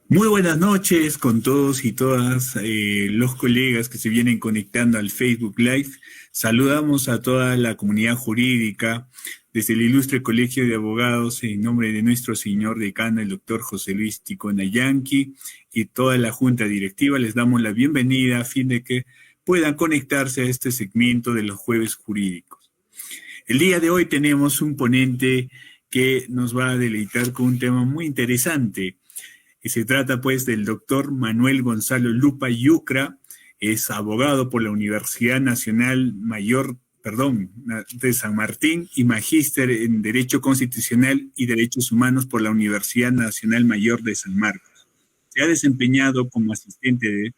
Muy buenas noches con todos y todas los colegas que se vienen conectando al Facebook Live. Saludamos a toda la comunidad jurídica desde el Ilustre Colegio de Abogados en nombre de nuestro señor decano, el doctor José Luis Ticona Yanqui, y toda la junta directiva. Les damos la bienvenida a fin de que puedan conectarse a este segmento de los jueves jurídicos. El día de hoy tenemos un ponente que nos va a deleitar con un tema muy interesante. Y se trata pues del doctor Manuel Gonzalo Lupa Yucra, es abogado por la Universidad Nacional de San Martín y magíster en Derecho Constitucional y Derechos Humanos por la Universidad Nacional Mayor de San Marcos. Se ha desempeñado como asistente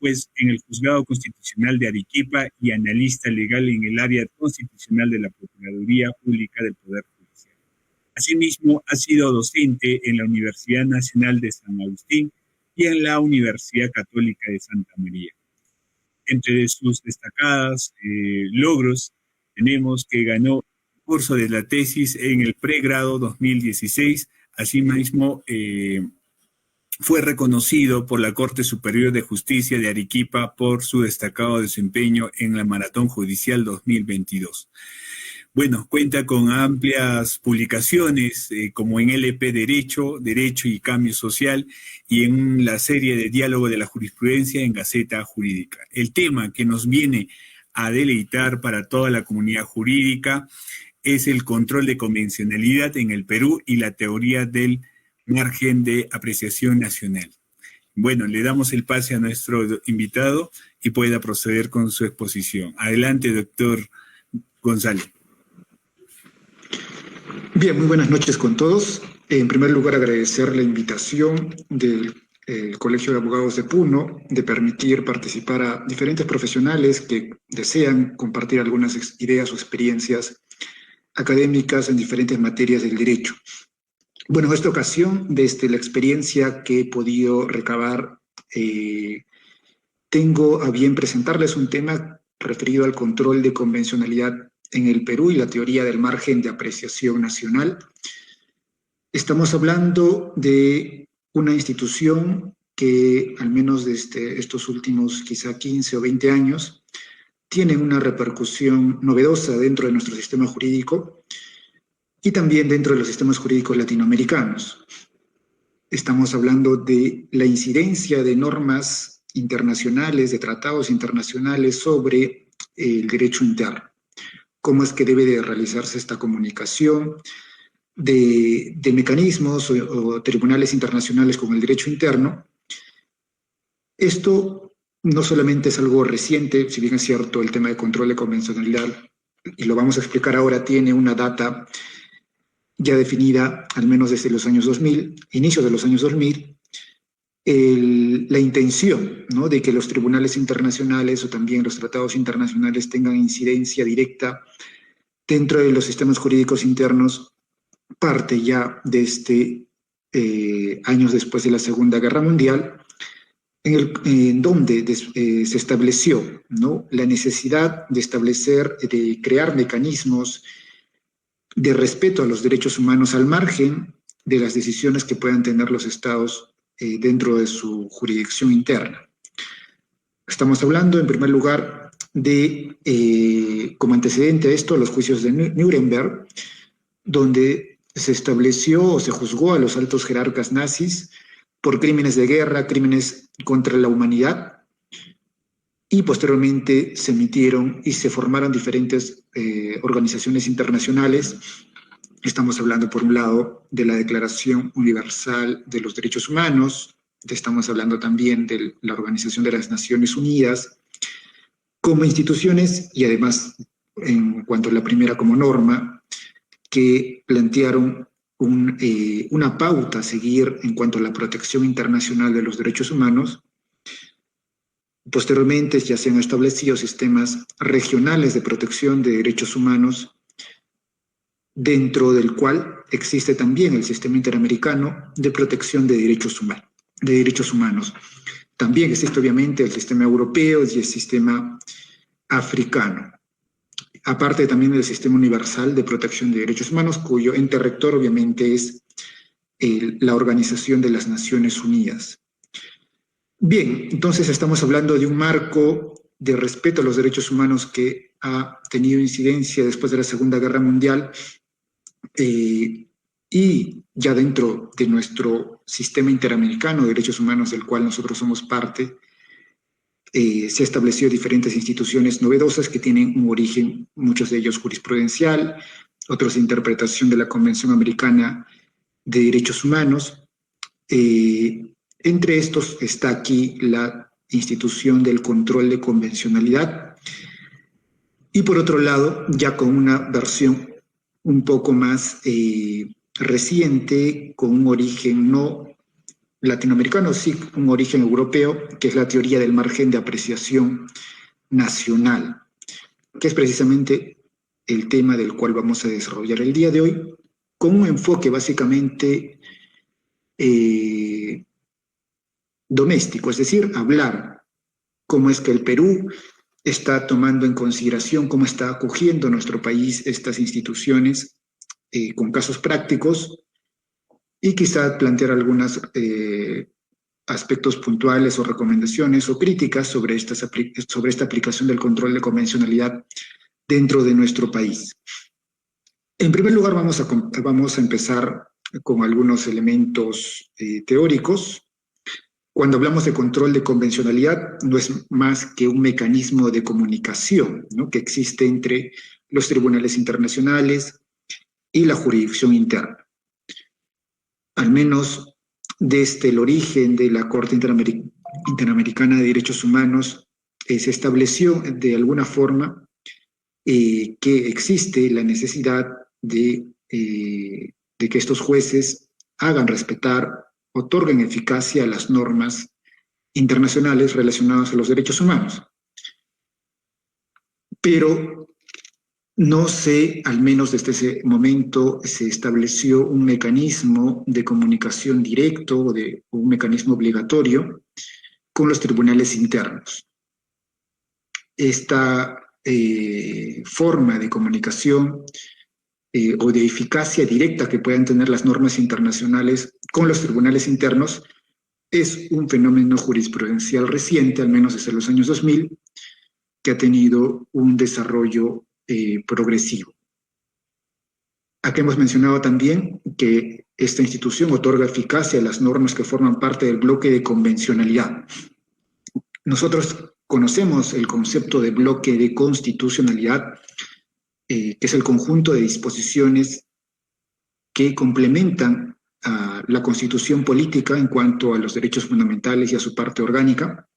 en el Juzgado Constitucional de Arequipa y analista legal en el área constitucional de la Procuraduría Pública del Poder Judicial. Asimismo, ha sido docente en la Universidad Nacional de San Agustín y en la Universidad Católica de Santa María. Entre sus destacados logros tenemos que ganó el curso de la tesis en el pregrado 2016. Asimismo, fue reconocido por la Corte Superior de Justicia de Arequipa por su destacado desempeño en la Maratón Judicial 2022. Bueno, cuenta con amplias publicaciones como en LP Derecho, Derecho y Cambio Social y en la serie de Diálogo de la Jurisprudencia en Gaceta Jurídica. El tema que nos viene a deleitar para toda la comunidad jurídica es el control de convencionalidad en el Perú y la teoría del margen de apreciación nacional. Bueno, le damos el pase a nuestro invitado y pueda proceder con su exposición. Adelante, doctor González. Bien, muy buenas noches con todos. En primer lugar, agradecer la invitación del Colegio de Abogados de Puno de permitir participar a diferentes profesionales que desean compartir algunas ideas o experiencias académicas en diferentes materias del derecho. Bueno, en esta ocasión, desde la experiencia que he podido recabar, tengo a bien presentarles un tema referido al control de convencionalidad en el Perú y la teoría del margen de apreciación nacional. Estamos hablando de una institución que, al menos desde estos últimos quizá 15 o 20 años, tiene una repercusión novedosa dentro de nuestro sistema jurídico y también dentro de los sistemas jurídicos latinoamericanos. Estamos hablando de la incidencia de normas internacionales, de tratados internacionales sobre el derecho interno. Cómo es que debe de realizarse esta comunicación de mecanismos o tribunales internacionales con el derecho interno. Esto no solamente es algo reciente, si bien es cierto, el tema de control de convencionalidad, y lo vamos a explicar ahora, tiene una data ya definida, al menos desde los años 2000, inicios de los años 2000, la intención, ¿no?, de que los tribunales internacionales o también los tratados internacionales tengan incidencia directa dentro de los sistemas jurídicos internos, parte ya desde años después de la Segunda Guerra Mundial, en donde se estableció, ¿no?, la necesidad de establecer, de crear mecanismos de respeto a los derechos humanos al margen de las decisiones que puedan tener los estados dentro de su jurisdicción interna. Estamos hablando, en primer lugar, de, como antecedente a esto, los juicios de Nuremberg, donde se estableció o se juzgó a los altos jerarcas nazis por crímenes de guerra, crímenes contra la humanidad, y posteriormente se emitieron y se formaron diferentes organizaciones internacionales. Estamos hablando, por un lado, de la Declaración Universal de los Derechos Humanos, estamos hablando también de la Organización de las Naciones Unidas, como instituciones y además, en cuanto a la primera como norma, que plantearon una pauta a seguir en cuanto a la protección internacional de los derechos humanos. Posteriormente ya se han establecido sistemas regionales de protección de derechos humanos, dentro del cual existe también el Sistema Interamericano de Protección de Derechos Humanos. También existe obviamente el Sistema Europeo y el Sistema Africano. Aparte también del Sistema Universal de Protección de Derechos Humanos, cuyo ente rector obviamente es la Organización de las Naciones Unidas. Bien, entonces estamos hablando de un marco de respeto a los derechos humanos que ha tenido incidencia después de la Segunda Guerra Mundial, y ya dentro de nuestro sistema interamericano de derechos humanos, del cual nosotros somos parte, se ha establecido diferentes instituciones novedosas que tienen un origen, muchos de ellos jurisprudencial, otros de interpretación de la Convención Americana de Derechos Humanos. Entre estos está aquí la institución del control de convencionalidad, y por otro lado, ya con una versión un poco más reciente, con un origen no latinoamericano, sí, un origen europeo, que es la teoría del margen de apreciación nacional, que es precisamente el tema del cual vamos a desarrollar el día de hoy, con un enfoque básicamente doméstico, es decir, hablar cómo es que el Perú está tomando en consideración, cómo está acogiendo nuestro país estas instituciones, con casos prácticos, y quizá plantear algunos aspectos puntuales o recomendaciones o críticas sobre esta aplicación del control de convencionalidad dentro de nuestro país. En primer lugar, vamos a empezar con algunos elementos teóricos. Cuando hablamos de control de convencionalidad, no es más que un mecanismo de comunicación, ¿no?, que existe entre los tribunales internacionales y la jurisdicción interna. Al menos desde el origen de la Corte Interamericana de Derechos Humanos, se estableció de alguna forma que existe la necesidad de que estos jueces hagan respetar, otorguen eficacia a las normas internacionales relacionadas a los derechos humanos. Pero no sé, al menos desde ese momento, se estableció un mecanismo de comunicación directo o un mecanismo obligatorio con los tribunales internos. Esta forma de comunicación o de eficacia directa que puedan tener las normas internacionales con los tribunales internos es un fenómeno jurisprudencial reciente, al menos desde los años 2000, que ha tenido un desarrollo progresivo. Aquí hemos mencionado también que esta institución otorga eficacia a las normas que forman parte del bloque de convencionalidad. Nosotros conocemos el concepto de bloque de constitucionalidad, que es el conjunto de disposiciones que complementan a la Constitución política en cuanto a los derechos fundamentales y a su parte orgánica.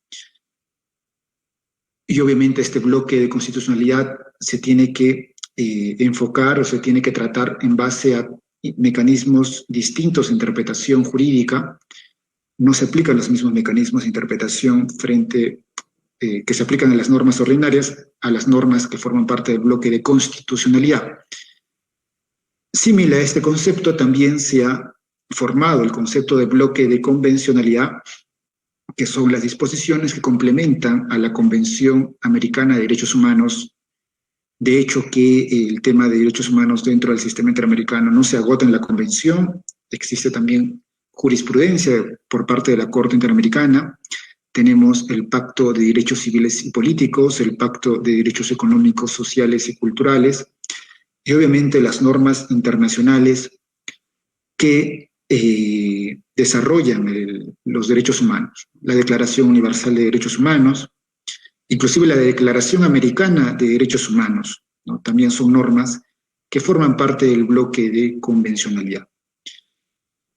Y obviamente este bloque de constitucionalidad se tiene que enfocar o se tiene que tratar en base a mecanismos distintos de interpretación jurídica. No se aplican los mismos mecanismos de interpretación que se aplican a las normas ordinarias, a las normas que forman parte del bloque de constitucionalidad. Similar a este concepto, también se ha formado el concepto de bloque de convencionalidad, que son las disposiciones que complementan a la Convención Americana de Derechos Humanos. De hecho, que el tema de derechos humanos dentro del sistema interamericano no se agota en la Convención. Existe también jurisprudencia por parte de la Corte Interamericana. Tenemos el Pacto de Derechos Civiles y Políticos, el Pacto de Derechos Económicos, Sociales y Culturales, y obviamente las normas internacionales que desarrollan los derechos humanos. La Declaración Universal de Derechos Humanos, inclusive la Declaración Americana de Derechos Humanos, ¿no?, también son normas que forman parte del bloque de convencionalidad.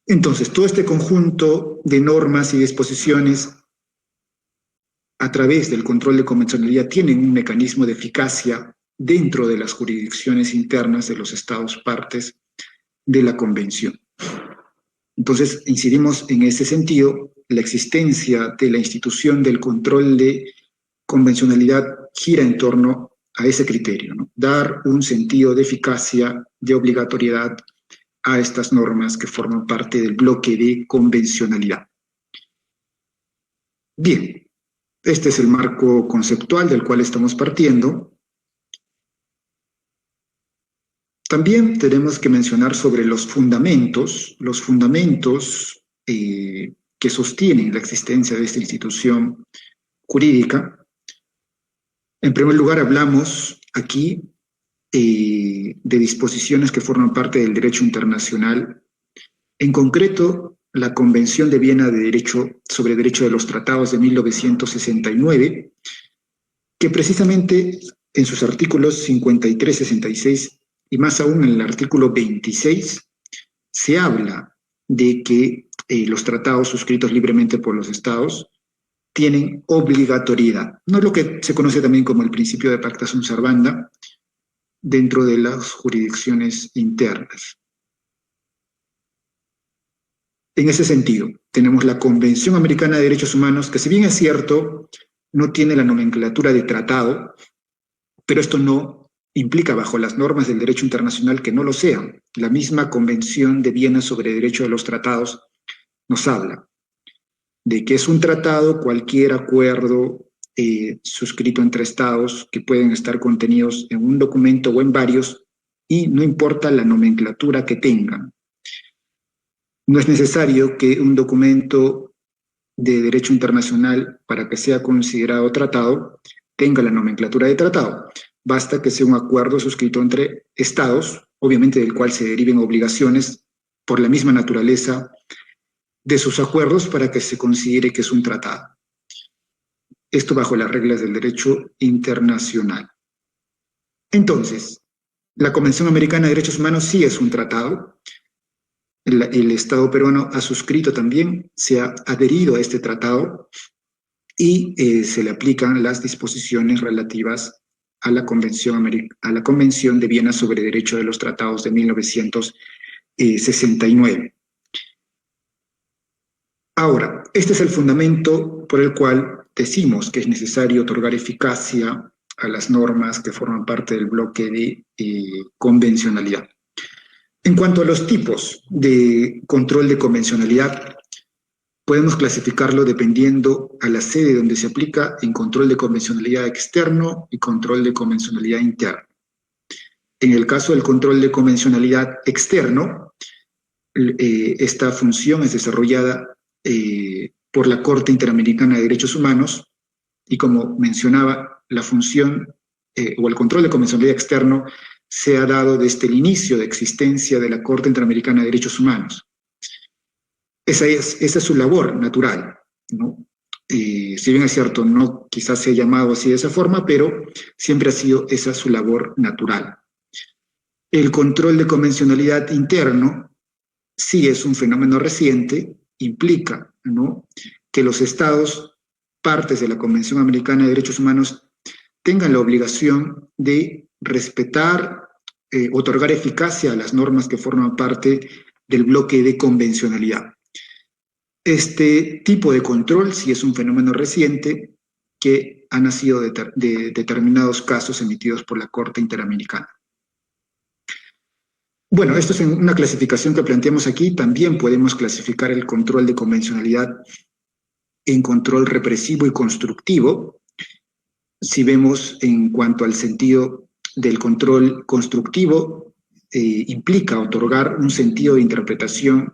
Entonces, todo este conjunto de normas y disposiciones a través del control de convencionalidad tienen un mecanismo de eficacia dentro de las jurisdicciones internas de los estados partes de la Convención. Entonces, incidimos en ese sentido, la existencia de la institución del control de convencionalidad gira en torno a ese criterio, ¿no?, dar un sentido de eficacia, de obligatoriedad a estas normas que forman parte del bloque de convencionalidad. Bien, este es el marco conceptual del cual estamos partiendo. También tenemos que mencionar sobre los fundamentos que sostienen la existencia de esta institución jurídica. En primer lugar, hablamos aquí de disposiciones que forman parte del derecho internacional, en concreto la Convención de Viena sobre Derecho de los Tratados de 1969, que precisamente en sus artículos 53, 66 y más aún en el artículo 26 se habla de que los tratados suscritos libremente por los estados tienen obligatoriedad. No es lo que se conoce también como el principio de pacta sunt servanda dentro de las jurisdicciones internas. En ese sentido, tenemos la Convención Americana de Derechos Humanos, que si bien es cierto, no tiene la nomenclatura de tratado, pero esto no implica bajo las normas del derecho internacional que no lo sean. La misma Convención de Viena sobre Derecho de los Tratados nos habla de que es un tratado cualquier acuerdo suscrito entre estados que pueden estar contenidos en un documento o en varios, y no importa la nomenclatura que tengan. No es necesario que un documento de derecho internacional, para que sea considerado tratado, tenga la nomenclatura de tratado. Basta que sea un acuerdo suscrito entre estados, obviamente del cual se deriven obligaciones por la misma naturaleza de sus acuerdos para que se considere que es un tratado. Esto bajo las reglas del derecho internacional. Entonces, la Convención Americana de Derechos Humanos sí es un tratado. El Estado peruano ha suscrito también, se ha adherido a este tratado y se le aplican las disposiciones relativas a la Convención de Viena sobre Derecho de los Tratados de 1969. Ahora, este es el fundamento por el cual decimos que es necesario otorgar eficacia a las normas que forman parte del bloque de convencionalidad. En cuanto a los tipos de control de convencionalidad, podemos clasificarlo dependiendo a la sede donde se aplica en control de convencionalidad externo y control de convencionalidad interno. En el caso del control de convencionalidad externo, esta función es desarrollada por la Corte Interamericana de Derechos Humanos, y como mencionaba, la función o el control de convencionalidad externo se ha dado desde el inicio de existencia de la Corte Interamericana de Derechos Humanos. Esa es su labor natural, ¿no? Si bien es cierto, no quizás se ha llamado así de esa forma, pero siempre ha sido esa su labor natural. El control de convencionalidad interno sí es un fenómeno reciente, implica, ¿no?, que los estados, partes de la Convención Americana de Derechos Humanos, tengan la obligación de respetar, otorgar eficacia a las normas que forman parte del bloque de convencionalidad. Este tipo de control sí es un fenómeno reciente que ha nacido de determinados casos emitidos por la Corte Interamericana. Bueno, esto es una clasificación que planteamos aquí. También podemos clasificar el control de convencionalidad en control represivo y constructivo. Si vemos en cuanto al sentido del control constructivo, implica otorgar un sentido de interpretación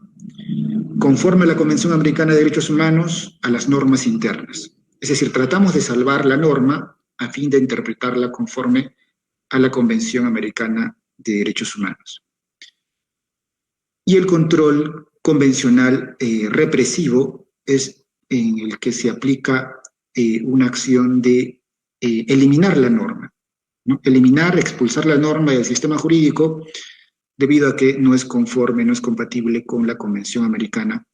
conforme a la Convención Americana de Derechos Humanos a las normas internas. Es decir, tratamos de salvar la norma a fin de interpretarla conforme a la Convención Americana de Derechos Humanos. Y el control convencional represivo es en el que se aplica una acción de eliminar la norma, ¿no? Eliminar, expulsar la norma del sistema jurídico debido a que no es conforme, no es compatible con la Convención Americana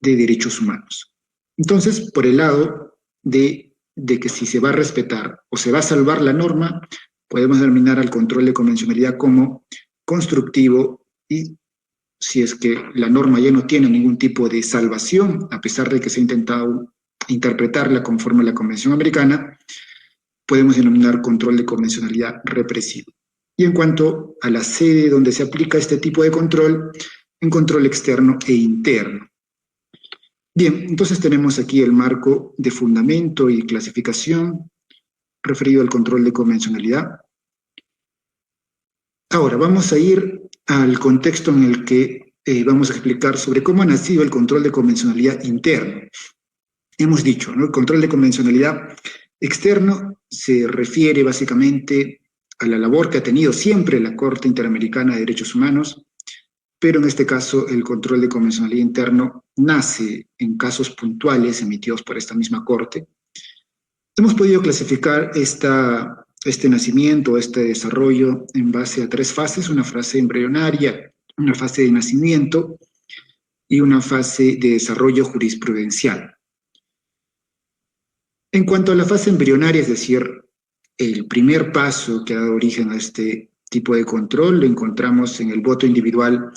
de Derechos Humanos. Entonces, por el lado de que si se va a respetar o se va a salvar la norma, podemos denominar al control de convencionalidad como constructivo, y si es que la norma ya no tiene ningún tipo de salvación, a pesar de que se ha intentado interpretarla conforme a la Convención Americana, podemos denominar control de convencionalidad represivo. Y en cuanto a la sede donde se aplica este tipo de control, en control externo e interno. Bien, entonces tenemos aquí el marco de fundamento y clasificación referido al control de convencionalidad. Ahora, vamos a ir al contexto en el que vamos a explicar sobre cómo ha nacido el control de convencionalidad interno. Hemos dicho, ¿no? El control de convencionalidad externo se refiere básicamente a la labor que ha tenido siempre la Corte Interamericana de Derechos Humanos, pero en este caso el control de convencionalidad interno nace en casos puntuales emitidos por esta misma Corte. Hemos podido clasificar este nacimiento, este desarrollo en base a tres fases: una fase embrionaria, una fase de nacimiento y una fase de desarrollo jurisprudencial. En cuanto a la fase embrionaria, es decir, el primer paso que ha dado origen a este tipo de control, lo encontramos en el voto individual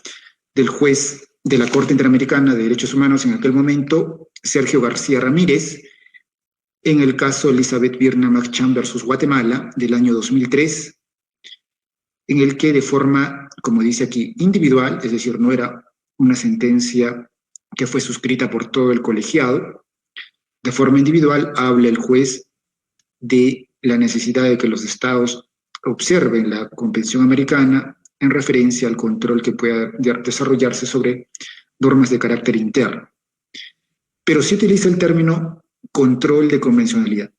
del juez de la Corte Interamericana de Derechos Humanos en aquel momento, Sergio García Ramírez, en el caso Elizabeth Birna McCann versus Guatemala del año 2003, en el que de forma, como dice aquí, individual, es decir, no era una sentencia que fue suscrita por todo el colegiado, de forma individual habla el juez de la necesidad de que los estados observen la Convención Americana en referencia al control que pueda desarrollarse sobre normas de carácter interno. Pero se utiliza el término control de convencionalidad.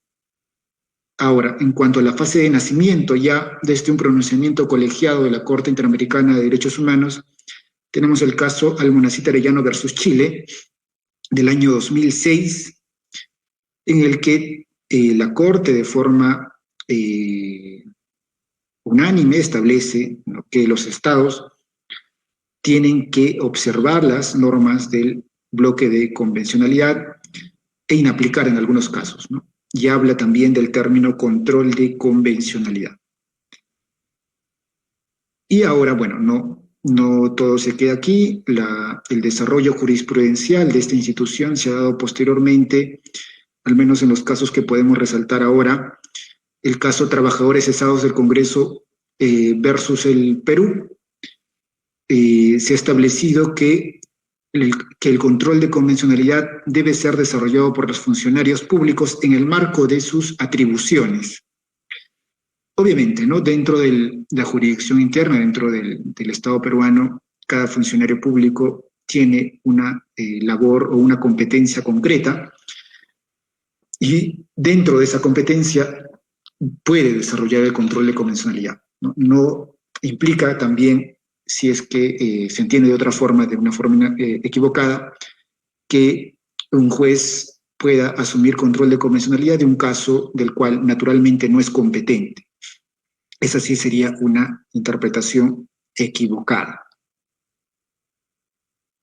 Ahora, en cuanto a la fase de nacimiento, ya desde un pronunciamiento colegiado de la Corte Interamericana de Derechos Humanos, tenemos el caso Almonacid Arellano versus Chile del año 2006, en el que la Corte de forma unánime establece, ¿no?, que los estados tienen que observar las normas del bloque de convencionalidad e inaplicar en algunos casos, ¿no? Y habla también del término control de convencionalidad. Y ahora, bueno, no todo se queda aquí. El desarrollo jurisprudencial de esta institución se ha dado posteriormente, al menos en los casos que podemos resaltar ahora, el caso Trabajadores Cesados del Congreso versus el Perú. Se ha establecido que el control de convencionalidad debe ser desarrollado por los funcionarios públicos en el marco de sus atribuciones. Obviamente, ¿no?, dentro de la jurisdicción interna, dentro del Estado peruano, cada funcionario público tiene una labor o una competencia concreta, y dentro de esa competencia puede desarrollar el control de convencionalidad. No implica también, si es que se entiende de otra forma, de una forma equivocada, que un juez pueda asumir control de convencionalidad de un caso del cual naturalmente no es competente. Esa sí sería una interpretación equivocada.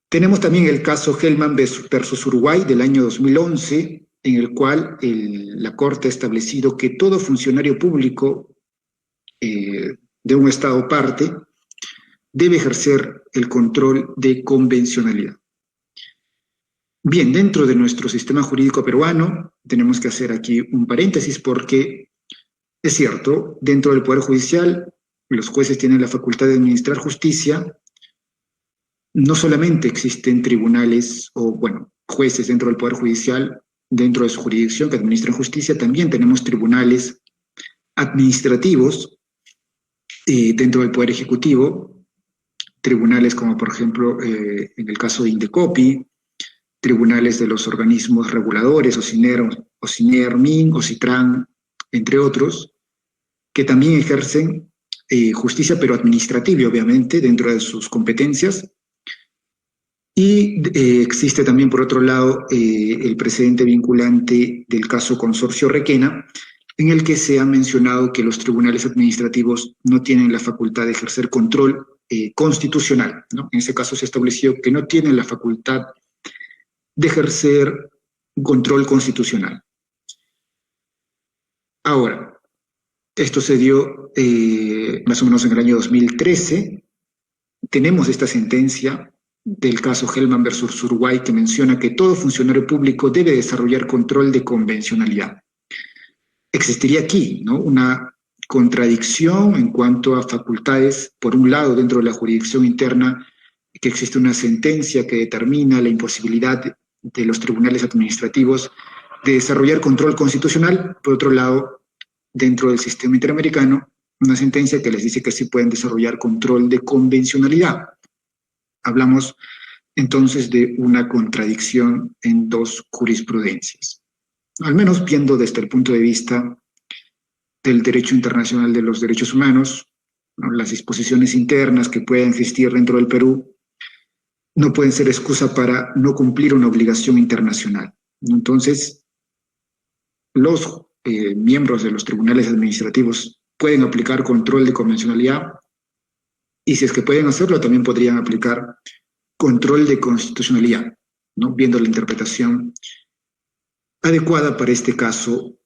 Tenemos también el caso Hellman versus Uruguay del año 2011, en el cual la Corte ha establecido que todo funcionario público de un Estado parte debe ejercer el control de convencionalidad. Bien, dentro de nuestro sistema jurídico peruano tenemos que hacer aquí un paréntesis, porque es cierto, dentro del Poder Judicial los jueces tienen la facultad de administrar justicia. No solamente existen tribunales o, bueno, jueces dentro del Poder Judicial, dentro de su jurisdicción, que administran justicia, también tenemos tribunales administrativos dentro del Poder Ejecutivo, tribunales como por ejemplo en el caso de Indecopi, tribunales de los organismos reguladores, OCINER, MIN, OCITRAN, entre otros, que también ejercen justicia, pero administrativa, obviamente, dentro de sus competencias. Y existe también, por otro lado, el precedente vinculante del caso Consorcio Requena, en el que se ha mencionado que los tribunales administrativos no tienen la facultad de ejercer control constitucional, ¿no? En ese caso se estableció que no tienen la facultad de ejercer control constitucional. Ahora, esto se dio más o menos en el año 2013. Tenemos esta sentencia del caso Hellman versus Uruguay, que menciona que todo funcionario público debe desarrollar control de convencionalidad. Existiría aquí, ¿no?, una contradicción en cuanto a facultades. Por un lado, dentro de la jurisdicción interna, que existe una sentencia que determina la imposibilidad de los tribunales administrativos de desarrollar control constitucional. Por otro lado, dentro del sistema interamericano, una sentencia que les dice que sí pueden desarrollar control de convencionalidad. Hablamos entonces de una contradicción en dos jurisprudencias, al menos viendo desde el punto de vista del derecho internacional de los derechos humanos, ¿no? Las disposiciones internas que puedan existir dentro del Perú no pueden ser excusa para no cumplir una obligación internacional. Entonces, los miembros de los tribunales administrativos pueden aplicar control de convencionalidad y si es que pueden hacerlo, también podrían aplicar control de constitucionalidad, ¿no? Viendo la interpretación adecuada para este caso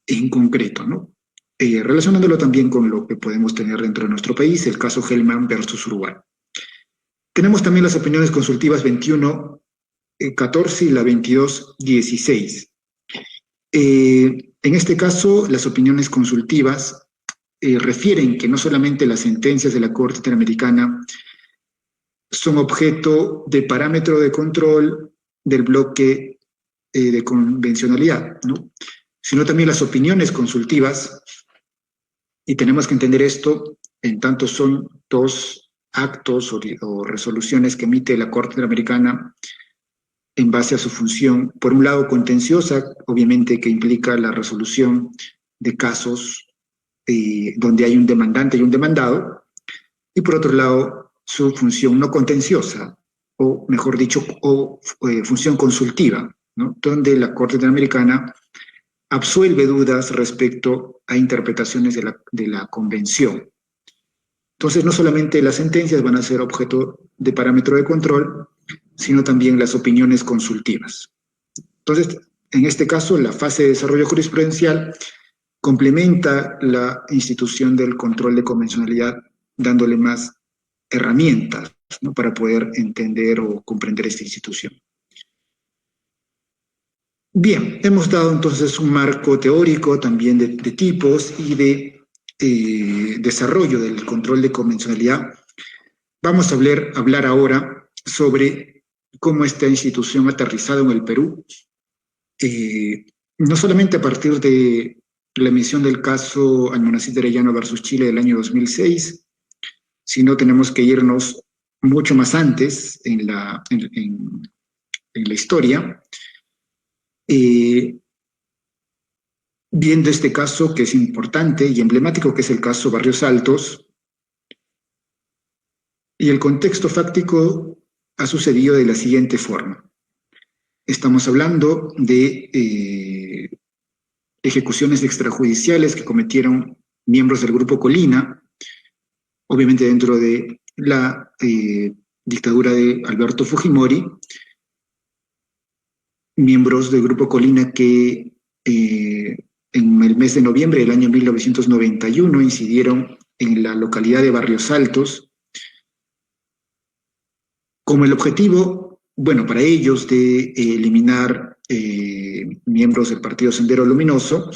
en concreto, ¿no? Relacionándolo también con lo que podemos tener dentro de nuestro país, el caso Hellman versus Uruguay. Tenemos también las opiniones consultivas 21-14 y la 22-16. En este caso, las opiniones consultivas refieren que no solamente las sentencias de la Corte Interamericana son objeto de parámetro de control del bloque de convencionalidad, ¿no? Sino también las opiniones consultivas, y tenemos que entender esto en tanto son dos actos o resoluciones que emite la Corte Interamericana en base a su función, por un lado contenciosa, obviamente que implica la resolución de casos donde hay un demandante y un demandado, y por otro lado su función no contenciosa, o mejor dicho, función consultiva, ¿no? Donde la Corte Interamericana absuelve dudas respecto a interpretaciones de la Convención. Entonces, no solamente las sentencias van a ser objeto de parámetro de control, sino también las opiniones consultivas. Entonces, en este caso, la fase de desarrollo jurisprudencial complementa la institución del control de convencionalidad, dándole más herramientas, ¿no? Para poder entender o comprender esta institución. Bien, hemos dado entonces un marco teórico también de tipos y de desarrollo del control de convencionalidad. Vamos a hablar ahora sobre cómo esta institución ha aterrizado en el Perú, no solamente a partir de la emisión del caso Almonacid de Arellano versus Chile del año 2006, sino tenemos que irnos mucho más antes en la historia, viendo este caso que es importante y emblemático, que es el caso Barrios Altos, y el contexto fáctico ha sucedido de la siguiente forma. Estamos hablando de ejecuciones extrajudiciales que cometieron miembros del Grupo Colina, obviamente dentro de la dictadura de Alberto Fujimori, miembros del Grupo Colina que en el mes de noviembre del año 1991 incidieron en la localidad de Barrios Altos, como el objetivo, bueno, para ellos de eliminar miembros del Partido Sendero Luminoso.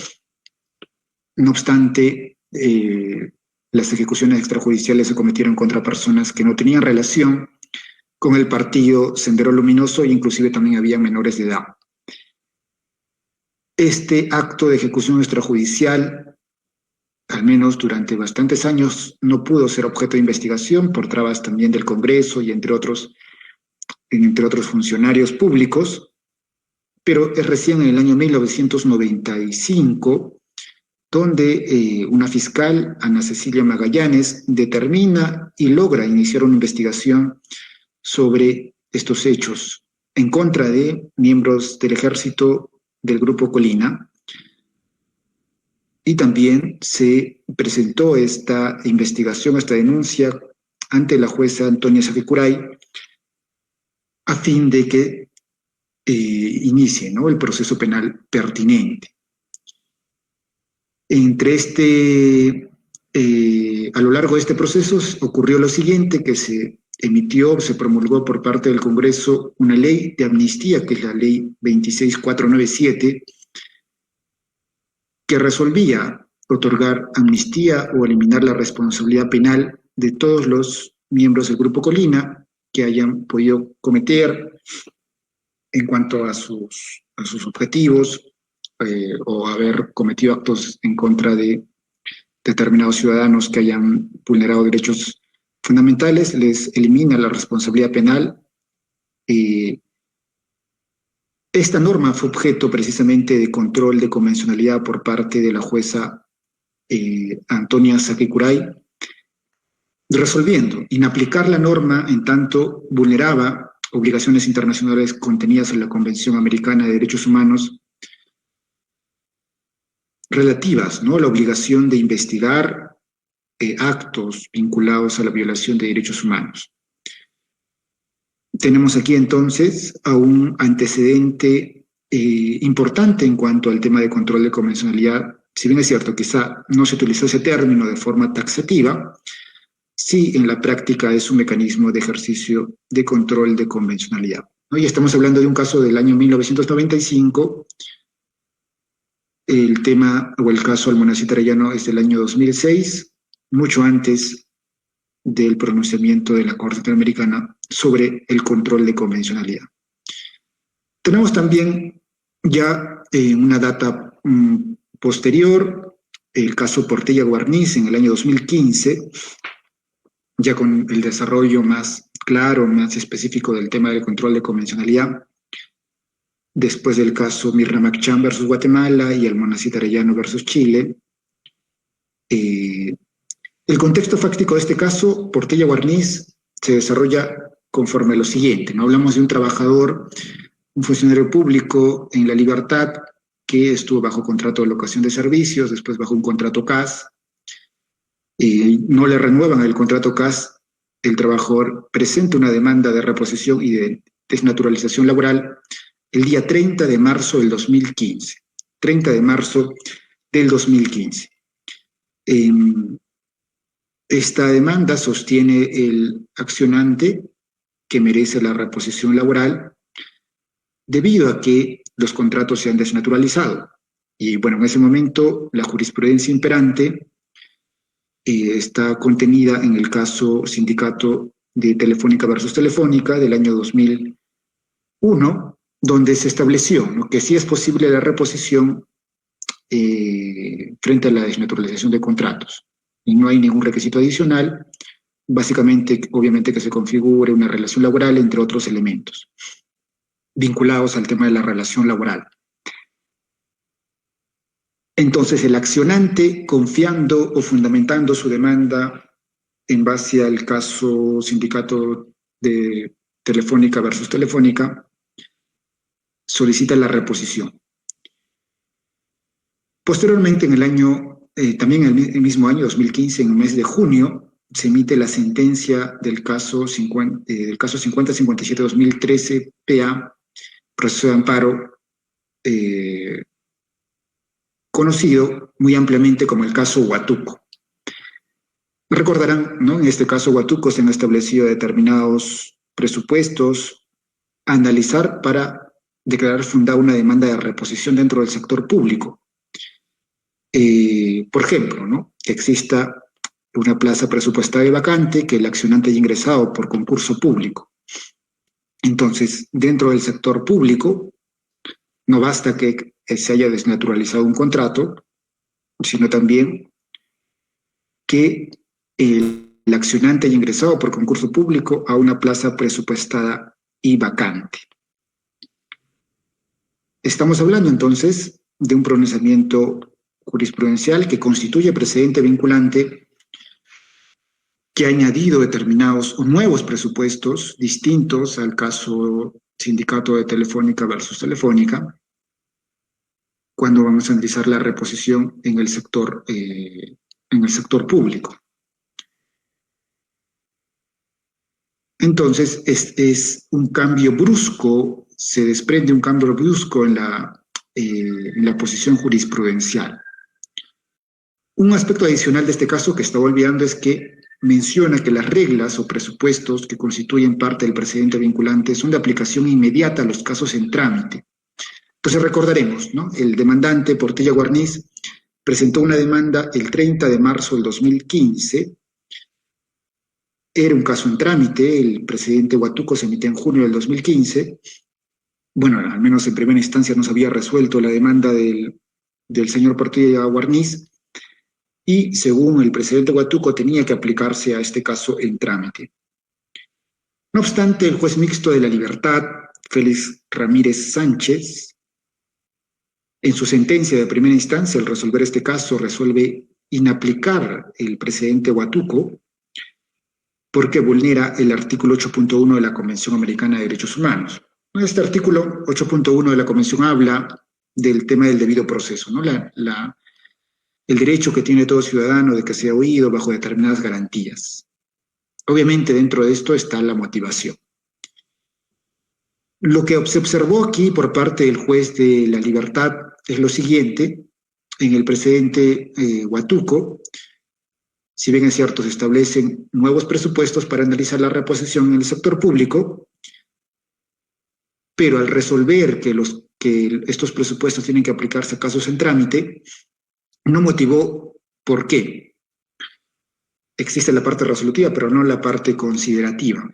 No obstante, las ejecuciones extrajudiciales se cometieron contra personas que no tenían relación con el Partido Sendero Luminoso e inclusive también había menores de edad. Este acto de ejecución extrajudicial, al menos durante bastantes años, no pudo ser objeto de investigación por trabas también del Congreso y entre otros funcionarios públicos, pero es recién en el año 1995 donde una fiscal, Ana Cecilia Magallanes, determina y logra iniciar una investigación sobre estos hechos en contra de miembros del ejército del Grupo Colina, y también se presentó esta investigación, esta denuncia ante la jueza Antonia Saficuray a fin de que inicie, ¿no?, el proceso penal pertinente. A lo largo de este proceso ocurrió lo siguiente, que se promulgó por parte del Congreso una ley de amnistía, que es la ley 26497, que resolvía otorgar amnistía o eliminar la responsabilidad penal de todos los miembros del Grupo Colina que hayan podido cometer en cuanto a sus objetivos o haber cometido actos en contra de determinados ciudadanos que hayan vulnerado derechos fundamentales, les elimina la responsabilidad penal. Esta norma fue objeto precisamente de control de convencionalidad por parte de la jueza Antonia Saquicurray, resolviendo inaplicar la norma en tanto vulneraba obligaciones internacionales contenidas en la Convención Americana de Derechos Humanos relativas, ¿no?, a la obligación de investigar actos vinculados a la violación de derechos humanos. Tenemos aquí entonces a un antecedente importante en cuanto al tema de control de convencionalidad. Si bien es cierto, quizá no se utilizó ese término de forma taxativa, sí en la práctica es un mecanismo de ejercicio de control de convencionalidad, ¿no? Y estamos hablando de un caso del año 1995, el tema o el caso Almonacid Arellano es del año 2006, mucho antes del pronunciamiento de la Corte Interamericana sobre el control de convencionalidad. Tenemos también ya una data posterior, el caso Portilla Guarniz en el año 2015, ya con el desarrollo más claro, más específico del tema del control de convencionalidad, después del caso Mirna Maccham versus Guatemala y Almonacid Arellano versus Chile. El contexto fáctico de este caso, Portilla Guarniz, se desarrolla conforme a lo siguiente, ¿no? Hablamos de un trabajador, un funcionario público en La Libertad, que estuvo bajo contrato de locación de servicios, después bajo un contrato CAS, no le renuevan el contrato CAS, el trabajador presenta una demanda de reposición y de desnaturalización laboral el día 30 de marzo del 2015. 30 de marzo del 2015. Esta demanda sostiene el accionante que merece la reposición laboral debido a que los contratos se han desnaturalizado. Y bueno, en ese momento la jurisprudencia imperante está contenida en el caso Sindicato de Telefónica versus Telefónica del año 2001, donde se estableció, ¿no?, que sí es posible la reposición frente a la desnaturalización de contratos. Y no hay ningún requisito adicional, básicamente, obviamente, que se configure una relación laboral, entre otros elementos vinculados al tema de la relación laboral. Entonces, el accionante, confiando o fundamentando su demanda en base al caso Sindicato de Telefónica versus Telefónica, solicita la reposición. Posteriormente, en el año, también el mismo año, 2015, en el mes de junio, se emite la sentencia del caso 5057-2013 PA, proceso de amparo, conocido muy ampliamente como el caso Huatuco. Recordarán, ¿no?, en este caso Huatuco se han establecido determinados presupuestos a analizar para declarar fundada una demanda de reposición dentro del sector público. Por ejemplo, ¿no?, que exista una plaza presupuestaria vacante que el accionante haya ingresado por concurso público. Entonces, dentro del sector público, no basta que se haya desnaturalizado un contrato, sino también que el accionante haya ingresado por concurso público a una plaza presupuestada y vacante. Estamos hablando entonces de un pronunciamiento jurisprudencial que constituye precedente vinculante, que ha añadido determinados o nuevos presupuestos distintos al caso Sindicato de Telefónica versus Telefónica, cuando vamos a analizar la reposición en el sector público. Entonces, es un cambio brusco, se desprende un cambio brusco en la posición jurisprudencial. Un aspecto adicional de este caso que estaba olvidando es que menciona que las reglas o presupuestos que constituyen parte del precedente vinculante son de aplicación inmediata a los casos en trámite. Entonces recordaremos, ¿no?, el demandante Portilla Guarniz presentó una demanda el 30 de marzo del 2015, era un caso en trámite, el precedente Huatuco se emitió en junio del 2015, bueno, al menos en primera instancia no se había resuelto la demanda del señor Portilla Guarniz, y, según el presidente Huatuco, tenía que aplicarse a este caso en trámite. No obstante, el juez mixto de la Libertad, Félix Ramírez Sánchez, en su sentencia de primera instancia, al resolver este caso, resuelve inaplicar el precedente Huatuco porque vulnera el artículo 8.1 de la Convención Americana de Derechos Humanos. Este artículo 8.1 de la Convención habla del tema del debido proceso, ¿no? El derecho que tiene todo ciudadano de que sea oído bajo determinadas garantías. Obviamente dentro de esto está la motivación. Lo que se observó aquí por parte del juez de la Libertad es lo siguiente: en el precedente Huatuco, si bien es cierto, se establecen nuevos presupuestos para analizar la reposición en el sector público, pero al resolver que estos presupuestos tienen que aplicarse a casos en trámite, no motivó por qué. Existe la parte resolutiva, pero no la parte considerativa.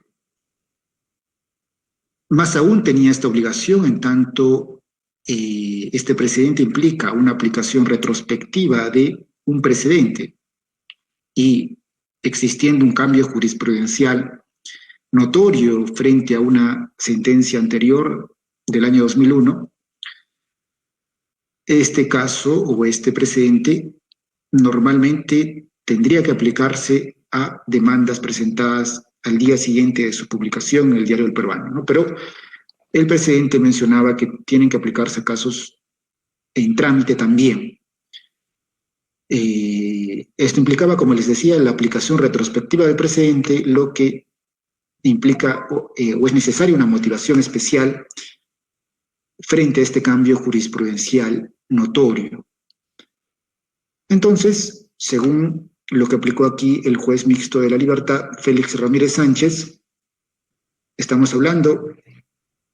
Más aún tenía esta obligación en tanto este precedente implica una aplicación retrospectiva de un precedente y existiendo un cambio jurisprudencial notorio frente a una sentencia anterior del año 2001, este caso o este precedente normalmente tendría que aplicarse a demandas presentadas al día siguiente de su publicación en el Diario del Peruano, ¿no? Pero el presidente mencionaba que tienen que aplicarse casos en trámite también. Esto implicaba, como les decía, la aplicación retrospectiva del precedente, lo que implica o es necesaria una motivación especial frente a este cambio jurisprudencial notorio. Entonces, según lo que aplicó aquí el juez mixto de la Libertad, Félix Ramírez Sánchez, estamos hablando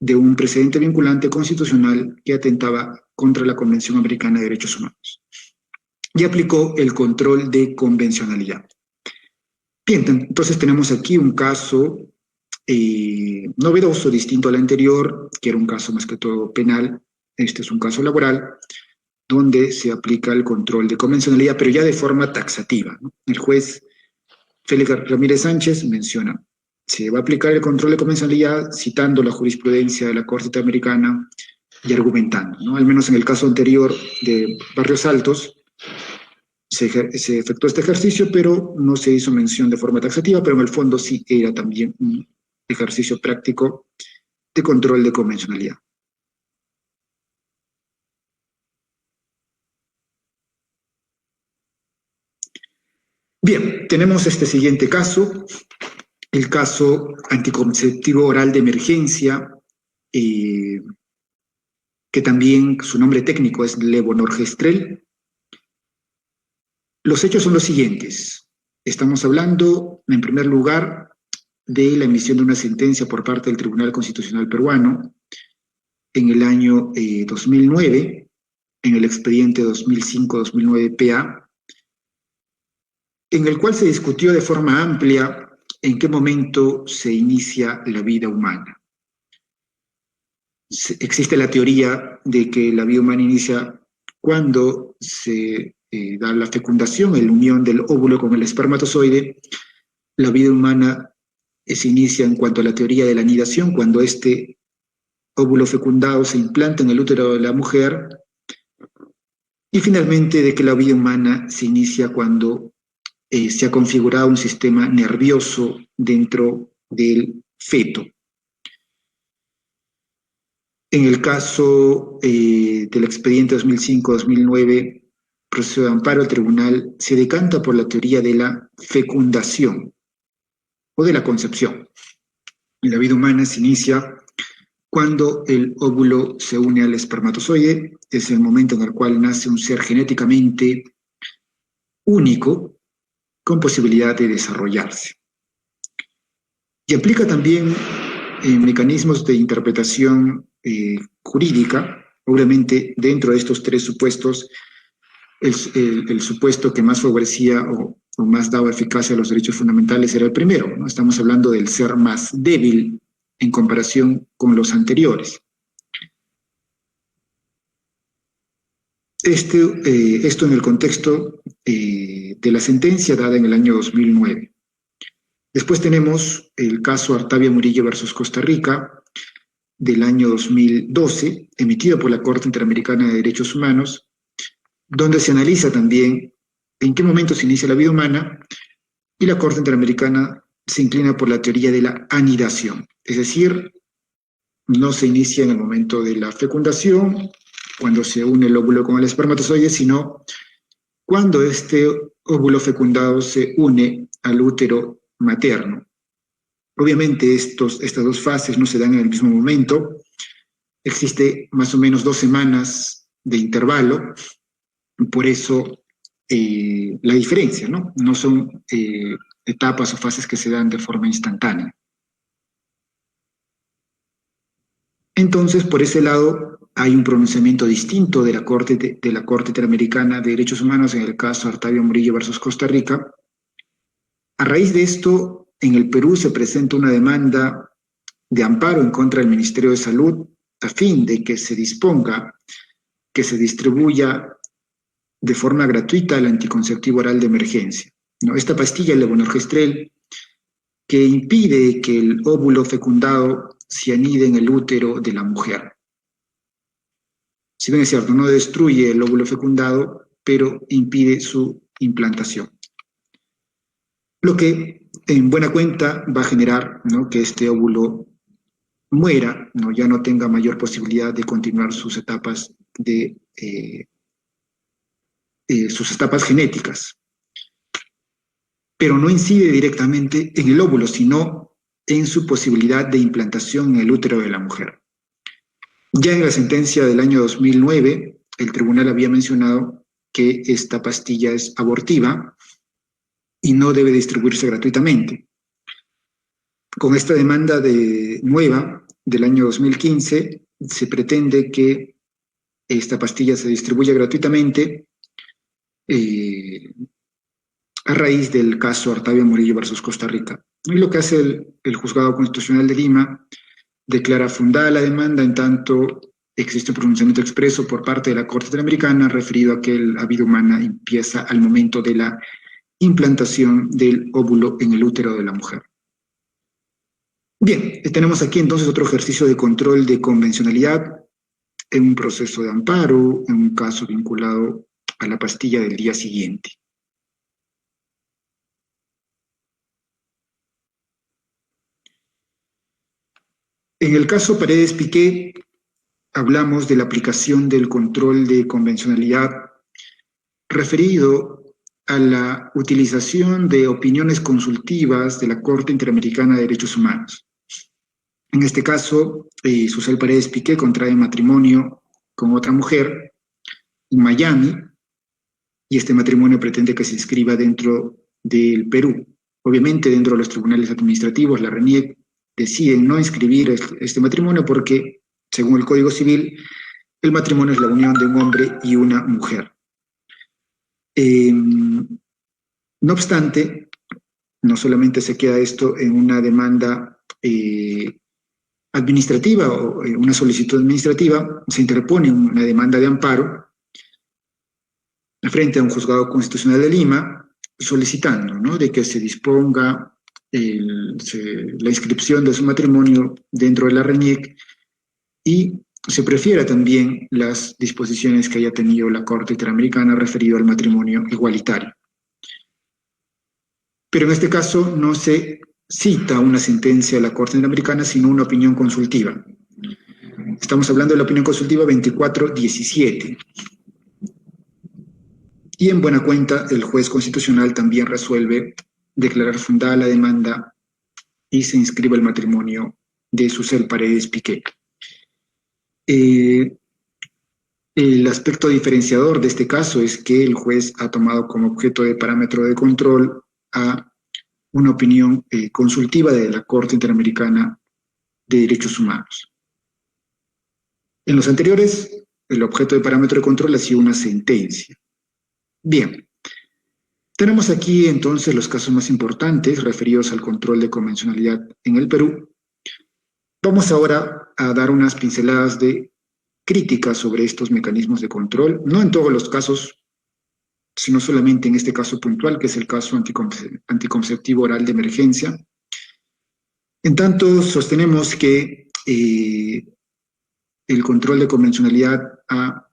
de un precedente vinculante constitucional que atentaba contra la Convención Americana de Derechos Humanos y aplicó el control de convencionalidad. Bien, entonces tenemos aquí un caso novedoso, distinto al anterior, que era un caso más que todo penal. Este es un caso laboral, donde se aplica el control de convencionalidad, pero ya de forma taxativa, ¿no? El juez Félix Ramírez Sánchez menciona: se va a aplicar el control de convencionalidad citando la jurisprudencia de la Corte Interamericana y argumentando, ¿no? Al menos en el caso anterior de Barrios Altos, se efectuó este ejercicio, pero no se hizo mención de forma taxativa, pero en el fondo sí era también un ejercicio práctico de control de convencionalidad. Bien, tenemos este siguiente caso, el caso anticonceptivo oral de emergencia, que también su nombre técnico es levonorgestrel. Los hechos son los siguientes. Estamos hablando, en primer lugar, de la emisión de una sentencia por parte del Tribunal Constitucional Peruano en el año 2009, en el expediente 2005-2009 PA, en el cual se discutió de forma amplia en qué momento se inicia la vida humana. Existe la teoría de que la vida humana inicia cuando se da la fecundación, la unión del óvulo con el espermatozoide. La vida humana se inicia en cuanto a la teoría de la anidación, cuando este óvulo fecundado se implanta en el útero de la mujer, y finalmente de que la vida humana se inicia cuando se ha configurado un sistema nervioso dentro del feto. En el caso del expediente 2005-2009, proceso de amparo, el tribunal se decanta por la teoría de la fecundación o de la concepción. La vida humana se inicia cuando el óvulo se une al espermatozoide, es el momento en el cual nace un ser genéticamente único, con posibilidad de desarrollarse. Y aplica también mecanismos de interpretación jurídica. Obviamente, dentro de estos tres supuestos, el supuesto que más favorecía o más daba eficacia a los derechos fundamentales era el primero, ¿no? Estamos hablando del ser más débil en comparación con los anteriores. Esto en el contexto de la sentencia dada en el año 2009. Después tenemos el caso Artavia Murillo versus Costa Rica del año 2012, emitido por la Corte Interamericana de Derechos Humanos, donde se analiza también en qué momento se inicia la vida humana, y la Corte Interamericana se inclina por la teoría de la anidación, es decir, no se inicia en el momento de la fecundación, cuando se une el óvulo con el espermatozoide, sino cuando este óvulo fecundado se une al útero materno. Obviamente estas dos fases no se dan en el mismo momento, existe más o menos 2 semanas de intervalo, por eso la diferencia, ¿no? No son etapas o fases que se dan de forma instantánea. Entonces, por ese lado, hay un pronunciamiento distinto de la Corte Interamericana de Derechos Humanos en el caso Artavia Murillo versus Costa Rica. A raíz de esto, en el Perú se presenta una demanda de amparo en contra del Ministerio de Salud a fin de que se disponga que se distribuya de forma gratuita el anticonceptivo oral de emergencia, ¿no? Esta pastilla, el levonorgestrel, que impide que el óvulo fecundado se anide en el útero de la mujer. Si bien es cierto, no destruye el óvulo fecundado, pero impide su implantación. Lo que en buena cuenta va a generar, ¿no?, que este óvulo muera, ¿no?, ya no tenga mayor posibilidad de continuar sus etapas genéticas. Pero no incide directamente en el óvulo, sino en su posibilidad de implantación en el útero de la mujer. Ya en la sentencia del año 2009, el tribunal había mencionado que esta pastilla es abortiva y no debe distribuirse gratuitamente. Con esta demanda nueva del año 2015, se pretende que esta pastilla se distribuya gratuitamente a raíz del caso Artavia Murillo versus Costa Rica. Y lo que hace el Juzgado Constitucional de Lima, declara fundada la demanda en tanto existe un pronunciamiento expreso por parte de la Corte Interamericana referido a que la vida humana empieza al momento de la implantación del óvulo en el útero de la mujer. Bien, tenemos aquí entonces otro ejercicio de control de convencionalidad en un proceso de amparo, en un caso vinculado a la pastilla del día siguiente. En el caso Paredes-Piqué, hablamos de la aplicación del control de convencionalidad referido a la utilización de opiniones consultivas de la Corte Interamericana de Derechos Humanos. En este caso, Susel Paredes-Piqué contrae matrimonio con otra mujer en Miami, y este matrimonio pretende que se inscriba dentro del Perú. Obviamente, dentro de los tribunales administrativos, la RENIEC deciden no inscribir este matrimonio porque, según el Código Civil, el matrimonio es la unión de un hombre y una mujer. No obstante, no solamente se queda esto en una demanda administrativa o una solicitud administrativa, se interpone una demanda de amparo frente a un juzgado constitucional de Lima solicitando, ¿no?, de que se disponga la inscripción de su matrimonio dentro de la RENIEC y se prefiera también las disposiciones que haya tenido la Corte Interamericana referido al matrimonio igualitario. Pero en este caso no se cita una sentencia de la Corte Interamericana, sino una opinión consultiva. Estamos hablando de la opinión consultiva 2417. Y en buena cuenta, el juez constitucional también resuelve declarar fundada la demanda y se inscribe el matrimonio de Susel Paredes-Piqué. El aspecto diferenciador de este caso es que el juez ha tomado como objeto de parámetro de control a una opinión consultiva de la Corte Interamericana de Derechos Humanos. En los anteriores, el objeto de parámetro de control ha sido una sentencia. Bien, tenemos aquí entonces los casos más importantes referidos al control de convencionalidad en el Perú. Vamos ahora a dar unas pinceladas de crítica sobre estos mecanismos de control, no en todos los casos, sino solamente en este caso puntual, que es el caso anticonceptivo oral de emergencia. En tanto, sostenemos que el control de convencionalidad ha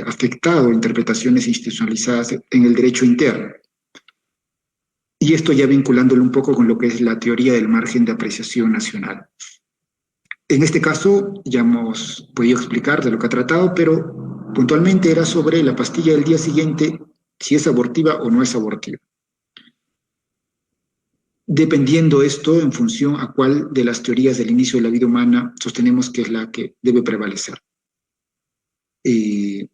afectado interpretaciones institucionalizadas en el derecho interno. Y esto ya vinculándolo un poco con lo que es la teoría del margen de apreciación nacional. En este caso, ya hemos podido explicar de lo que ha tratado, pero puntualmente era sobre la pastilla del día siguiente, si es abortiva o no es abortiva. Dependiendo esto en función a cuál de las teorías del inicio de la vida humana sostenemos que es la que debe prevalecer. El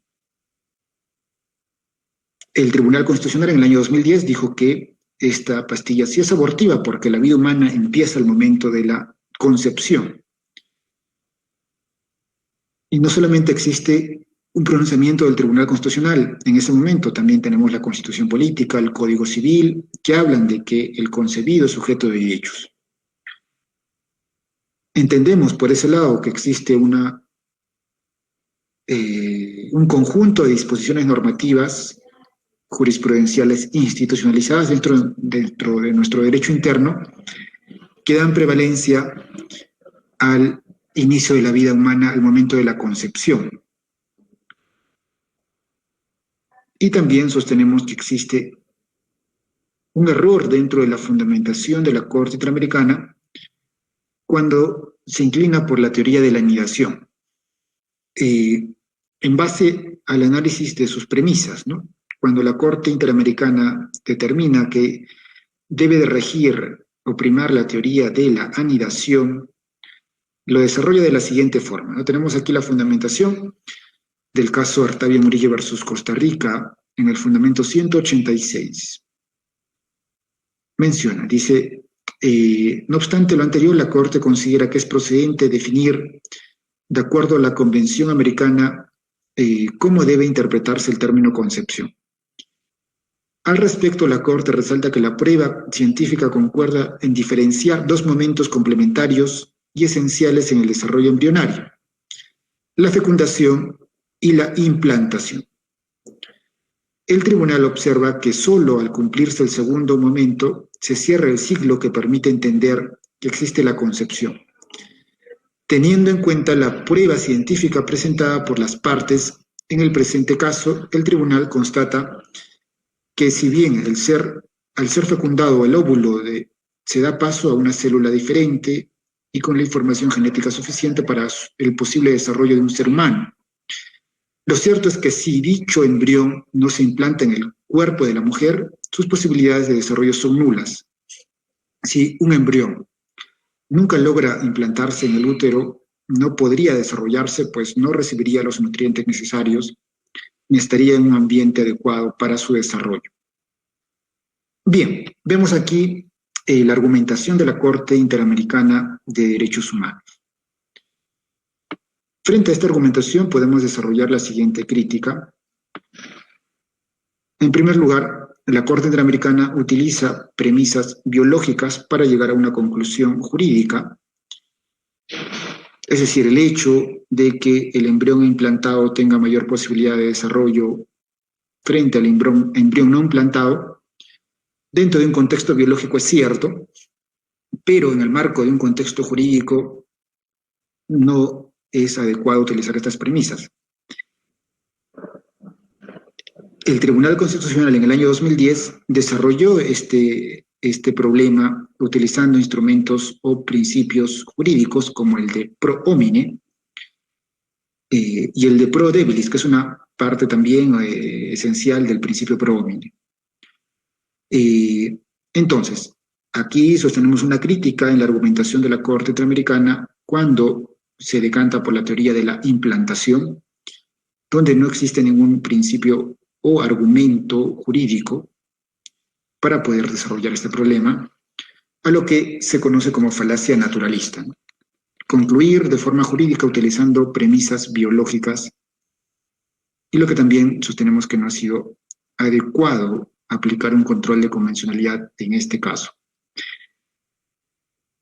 Tribunal Constitucional en el año 2010 dijo que esta pastilla sí es abortiva porque la vida humana empieza al momento de la concepción. Y no solamente existe un pronunciamiento del Tribunal Constitucional, en ese momento también tenemos la Constitución Política, el Código Civil, que hablan de que el concebido es sujeto de derechos. Entendemos por ese lado que existe un conjunto de disposiciones normativas jurisprudenciales institucionalizadas dentro de nuestro derecho interno que dan prevalencia al inicio de la vida humana al momento de la concepción. Y también sostenemos que existe un error dentro de la fundamentación de la Corte Interamericana cuando se inclina por la teoría de la anidación, en base al análisis de sus premisas, ¿no? Cuando la Corte Interamericana determina que debe de regir o primar la teoría de la anidación, lo desarrolla de la siguiente forma, ¿no? Tenemos aquí la fundamentación del caso Artavia Murillo versus Costa Rica en el fundamento 186. Menciona, dice, no obstante lo anterior, la Corte considera que es procedente definir, de acuerdo a la Convención Americana, cómo debe interpretarse el término concepción. Al respecto, la Corte resalta que la prueba científica concuerda en diferenciar dos momentos complementarios y esenciales en el desarrollo embrionario: la fecundación y la implantación. El tribunal observa que solo al cumplirse el segundo momento se cierra el ciclo que permite entender que existe la concepción, teniendo en cuenta la prueba científica presentada por las partes. En el presente caso, el tribunal constata que si bien al ser fecundado el óvulo se da paso a una célula diferente y con la información genética suficiente para el posible desarrollo de un ser humano, lo cierto es que si dicho embrión no se implanta en el cuerpo de la mujer, sus posibilidades de desarrollo son nulas. Si un embrión nunca logra implantarse en el útero, no podría desarrollarse, pues no recibiría los nutrientes necesarios ni estaría en un ambiente adecuado para su desarrollo. Bien, vemos aquí la argumentación de la Corte Interamericana de Derechos Humanos. Frente a esta argumentación podemos desarrollar la siguiente crítica. En primer lugar, la Corte Interamericana utiliza premisas biológicas para llegar a una conclusión jurídica, es decir, el hecho de que el embrión implantado tenga mayor posibilidad de desarrollo frente al embrión no implantado, dentro de un contexto biológico es cierto, pero en el marco de un contexto jurídico no es adecuado utilizar estas premisas. El Tribunal Constitucional en el año 2010 desarrolló este problema utilizando instrumentos o principios jurídicos como el de pro homine y el de pro debilis, que es una parte también esencial del principio pro homine. Entonces, aquí sostenemos una crítica en la argumentación de la Corte Interamericana cuando se decanta por la teoría de la implantación, donde no existe ningún principio o argumento jurídico para poder desarrollar este problema, a lo que se conoce como falacia naturalista, ¿no? Concluir de forma jurídica utilizando premisas biológicas, y lo que también sostenemos que no ha sido adecuado aplicar un control de convencionalidad en este caso.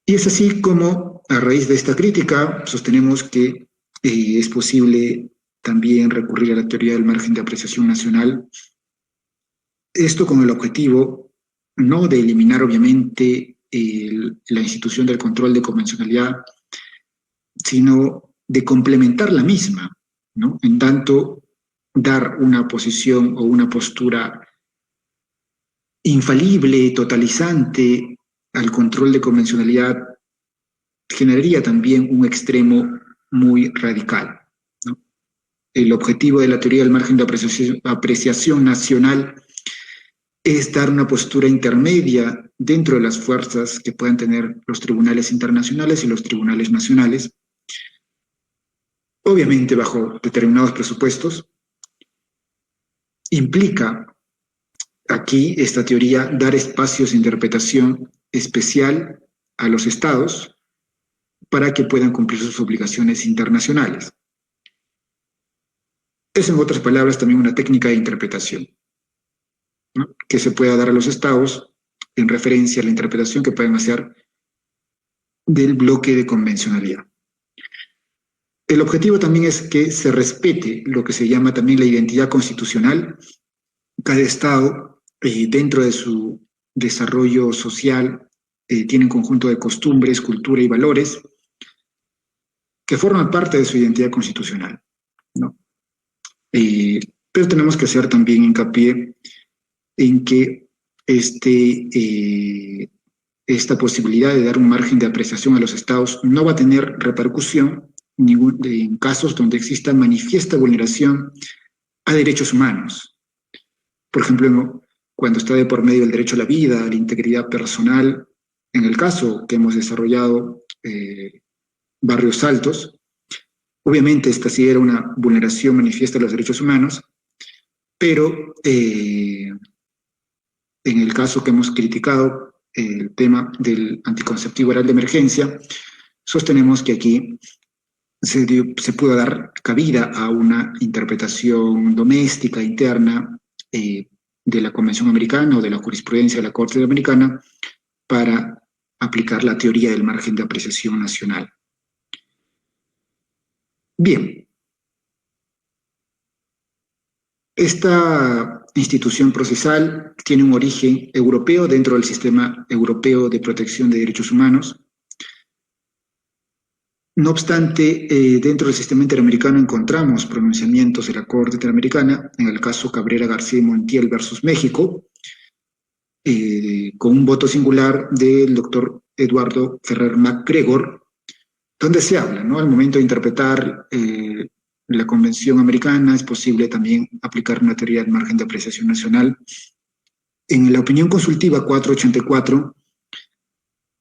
Y es así como, a raíz de esta crítica, sostenemos que Es posible también recurrir a la teoría del margen de apreciación nacional. Esto con el objetivo no de eliminar, obviamente, la institución del control de convencionalidad, sino de complementar la misma, ¿no? En tanto, dar una posición o una postura infalible, totalizante al control de convencionalidad generaría también un extremo muy radical, ¿no? El objetivo de la teoría del margen de apreciación nacional es dar una postura intermedia dentro de las fuerzas que puedan tener los tribunales internacionales y los tribunales nacionales, obviamente bajo determinados presupuestos. Implica aquí esta teoría dar espacios de interpretación especial a los estados para que puedan cumplir sus obligaciones internacionales. Es, en otras palabras, también una técnica de interpretación, ¿no?, que se pueda dar a los estados en referencia a la interpretación que pueden hacer del bloque de convencionalidad. El objetivo también es que se respete lo que se llama también la identidad constitucional. Cada estado, dentro de su desarrollo social, tiene un conjunto de costumbres, cultura y valores que forman parte de su identidad constitucional, ¿no? Pero tenemos que hacer también hincapié en que esta posibilidad de dar un margen de apreciación a los estados no va a tener repercusión en casos donde exista manifiesta vulneración a derechos humanos. Por ejemplo, cuando está de por medio el derecho a la vida, a la integridad personal, en el caso que hemos desarrollado, Barrios Altos, obviamente esta sí era una vulneración manifiesta de los derechos humanos, pero en el caso que hemos criticado, el tema del anticonceptivo oral de emergencia, sostenemos que aquí se pudo dar cabida a una interpretación doméstica, interna, de la Convención Americana o de la jurisprudencia de la Corte Interamericana para aplicar la teoría del margen de apreciación nacional. Bien, esta institución procesal tiene un origen europeo dentro del sistema europeo de protección de derechos humanos. No obstante, dentro del sistema interamericano encontramos pronunciamientos de la Corte Interamericana, en el caso Cabrera García y Montiel versus México, con un voto singular del doctor Eduardo Ferrer MacGregor, donde se habla, ¿no? Al momento de interpretar la Convención Americana, es posible también aplicar una teoría del margen de apreciación nacional. En la opinión consultiva 484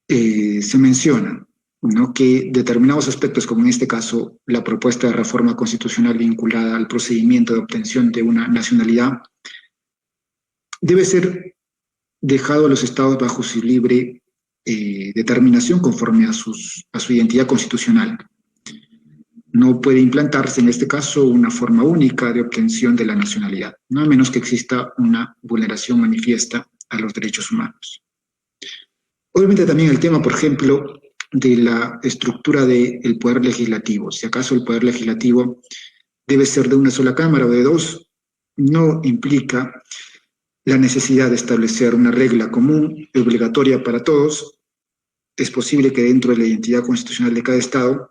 se menciona, ¿no?, que determinados aspectos, como en este caso la propuesta de reforma constitucional vinculada al procedimiento de obtención de una nacionalidad, debe ser dejado a los estados bajo su libre determinación conforme a su identidad constitucional. No puede implantarse en este caso una forma única de obtención de la nacionalidad, no a menos que exista una vulneración manifiesta a los derechos humanos. Obviamente también el tema, por ejemplo, de la estructura del poder legislativo. Si acaso el poder legislativo debe ser de una sola cámara o de dos, no implica la necesidad de establecer una regla común y obligatoria para todos. Es posible que dentro de la identidad constitucional de cada estado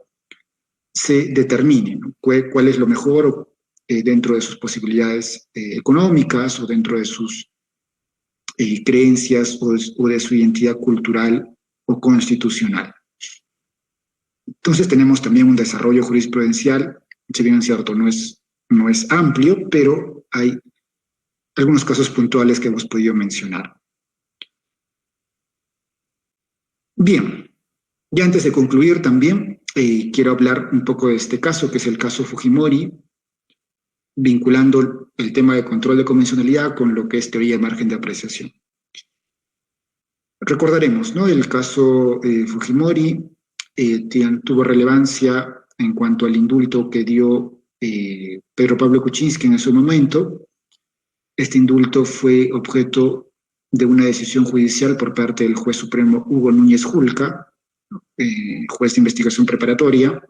se determine, ¿no?, cuál es lo mejor dentro de sus posibilidades económicas o dentro de sus creencias o de su identidad cultural o constitucional. Entonces tenemos también un desarrollo jurisprudencial, si bien es cierto, no es amplio, pero hay algunos casos puntuales que hemos podido mencionar. Bien, ya antes de concluir también, quiero hablar un poco de este caso, que es el caso Fujimori, vinculando el tema de control de convencionalidad con lo que es teoría de margen de apreciación. Recordaremos, ¿no?, el caso Fujimori tuvo relevancia en cuanto al indulto que dio Pedro Pablo Kuczynski en su momento. Este indulto fue objeto de una decisión judicial por parte del juez supremo Hugo Núñez Julca, juez de investigación preparatoria,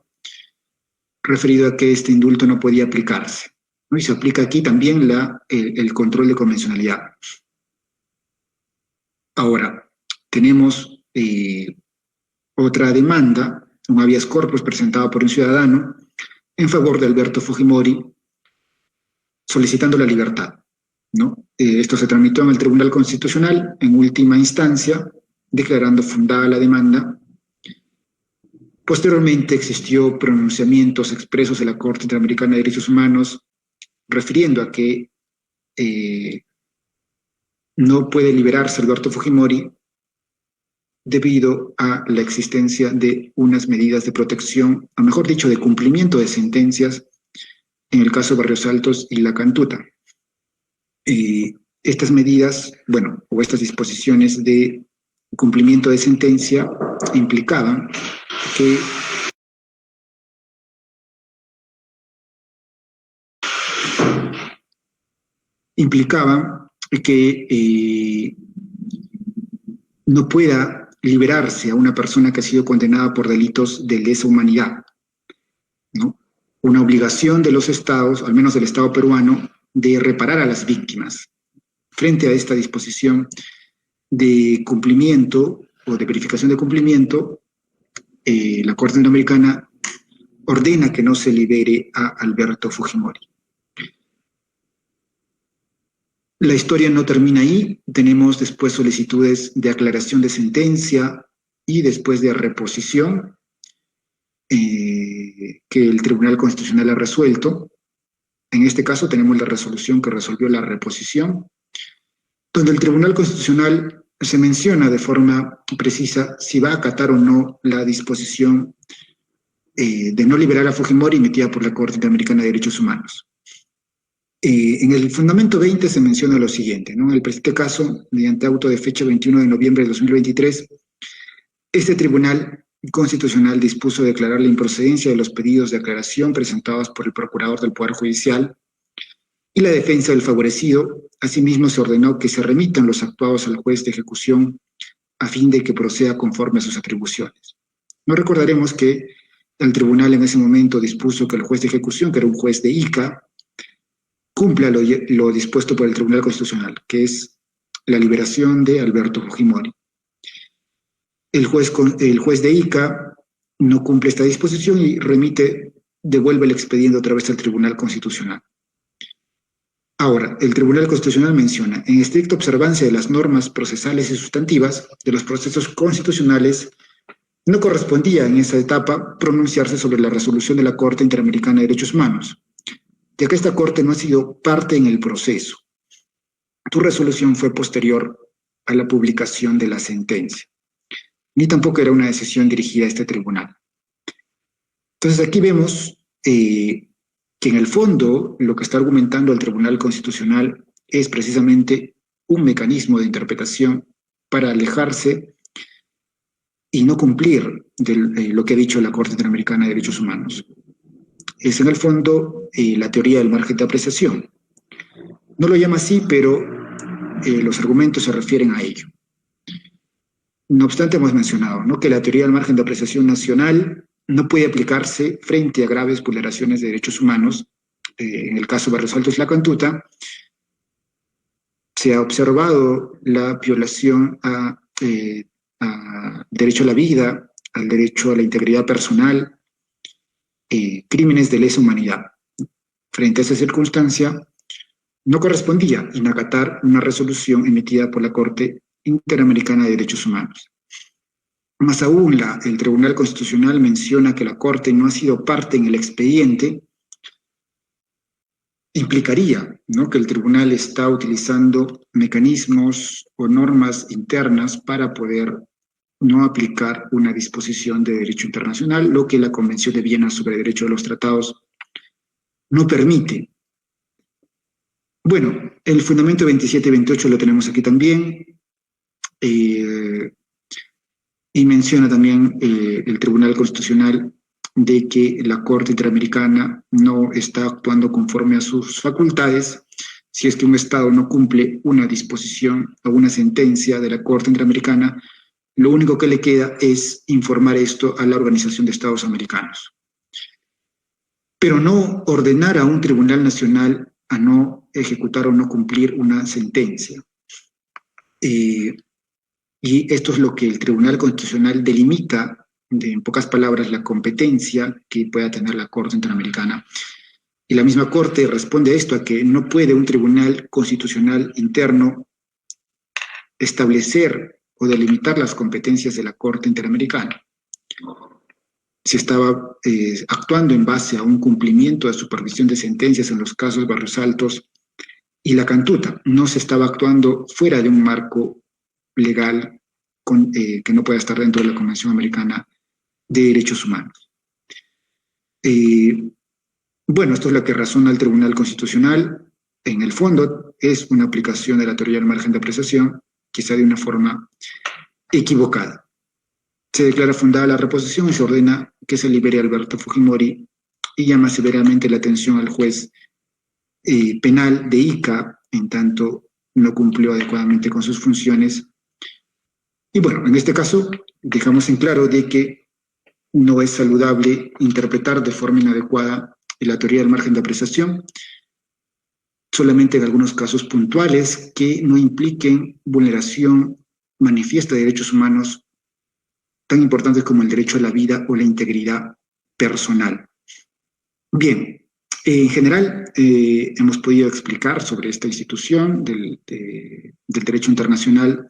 referido a que este indulto no podía aplicarse, ¿no? Y se aplica aquí también el control de convencionalidad. Ahora, tenemos otra demanda, un habeas corpus presentado por un ciudadano en favor de Alberto Fujimori, solicitando la libertad, ¿no? Esto se tramitó en el Tribunal Constitucional en última instancia, declarando fundada la demanda. Posteriormente existió pronunciamientos expresos de la Corte Interamericana de Derechos Humanos refiriendo a que no puede liberarse Alberto Fujimori debido a la existencia de unas medidas de protección, o mejor dicho, de cumplimiento de sentencias en el caso de Barrios Altos y La Cantuta. Estas medidas, bueno, o estas disposiciones de cumplimiento de sentencia implicaban que no pueda liberarse a una persona que ha sido condenada por delitos de lesa humanidad, ¿no? Una obligación de los estados, al menos del Estado peruano, de reparar a las víctimas. Frente a esta disposición de cumplimiento o de verificación de cumplimiento, la Corte Interamericana ordena que no se libere a Alberto Fujimori. La historia no termina ahí, tenemos después solicitudes de aclaración de sentencia y después de reposición que el Tribunal Constitucional ha resuelto. En este caso tenemos la resolución que resolvió la reposición, donde el Tribunal Constitucional se menciona de forma precisa si va a acatar o no la disposición de no liberar a Fujimori emitida por la Corte Interamericana de Derechos Humanos. En el fundamento 20 se menciona lo siguiente, ¿no? En el presente caso, mediante auto de fecha 21 de noviembre de 2023, este Tribunal Constitucional dispuso declarar la improcedencia de los pedidos de aclaración presentados por el Procurador del Poder Judicial y la defensa del favorecido. Asimismo, se ordenó que se remitan los actuados al juez de ejecución a fin de que proceda conforme a sus atribuciones. No recordaremos que el tribunal en ese momento dispuso que el juez de ejecución, que era un juez de Ica, cumpla lo dispuesto por el Tribunal Constitucional, que es la liberación de Alberto Fujimori. El juez de Ica no cumple esta disposición y devuelve el expediente otra vez al Tribunal Constitucional. Ahora, el Tribunal Constitucional menciona, en estricta observancia de las normas procesales y sustantivas de los procesos constitucionales, no correspondía en esa etapa pronunciarse sobre la resolución de la Corte Interamericana de Derechos Humanos, ya que esta Corte no ha sido parte en el proceso. Tu resolución fue posterior a la publicación de la sentencia, ni tampoco era una decisión dirigida a este tribunal. Entonces aquí vemos que en el fondo lo que está argumentando el Tribunal Constitucional es precisamente un mecanismo de interpretación para alejarse y no cumplir lo que ha dicho la Corte Interamericana de Derechos Humanos. Es en el fondo la teoría del margen de apreciación. No lo llama así, pero los argumentos se refieren a ello. No obstante, hemos mencionado, ¿no?, que la teoría del margen de apreciación nacional no puede aplicarse frente a graves vulneraciones de derechos humanos. En el caso de Barrios Altos y La Cantuta, se ha observado la violación a derecho a la vida, al derecho a la integridad personal, crímenes de lesa humanidad. Frente a esa circunstancia, no correspondía inacatar una resolución emitida por la Corte Interamericana de Derechos Humanos. Más aún, el Tribunal Constitucional menciona que la Corte no ha sido parte en el expediente. Implicaría, ¿no?, que el tribunal está utilizando mecanismos o normas internas para poder no aplicar una disposición de derecho internacional, lo que la Convención de Viena sobre Derecho de los Tratados no permite. Bueno, el fundamento 27 y 28 lo tenemos aquí también, y menciona también el Tribunal Constitucional de que la Corte Interamericana no está actuando conforme a sus facultades si es que un Estado no cumple una disposición o una sentencia de la Corte Interamericana. Lo único que le queda es informar esto a la Organización de Estados Americanos. pero no ordenar a un tribunal nacional a no ejecutar o no cumplir una sentencia. Y esto es lo que el Tribunal Constitucional delimita, en pocas palabras, la competencia que pueda tener la Corte Interamericana. Y la misma Corte responde a esto, a que no puede un tribunal constitucional interno establecer o delimitar las competencias de la Corte Interamericana. Se estaba actuando en base a un cumplimiento de supervisión de sentencias en los casos Barrios Altos y La Cantuta. No se estaba actuando fuera de un marco legal que no pueda estar dentro de la Convención Americana de Derechos Humanos. Bueno, esto es lo que razona el Tribunal Constitucional. En el fondo, es una aplicación de la teoría del margen de apreciación, quizá de una forma equivocada. Se declara fundada la reposición y se ordena que se libere a Alberto Fujimori y llama severamente la atención al juez penal de Ica, en tanto no cumplió adecuadamente con sus funciones. Y bueno, en este caso dejamos en claro de que no es saludable interpretar de forma inadecuada la teoría del margen de apreciación, solamente en algunos casos puntuales que no impliquen vulneración manifiesta de derechos humanos tan importantes como el derecho a la vida o la integridad personal. Bien, en general hemos podido explicar sobre esta institución del derecho internacional,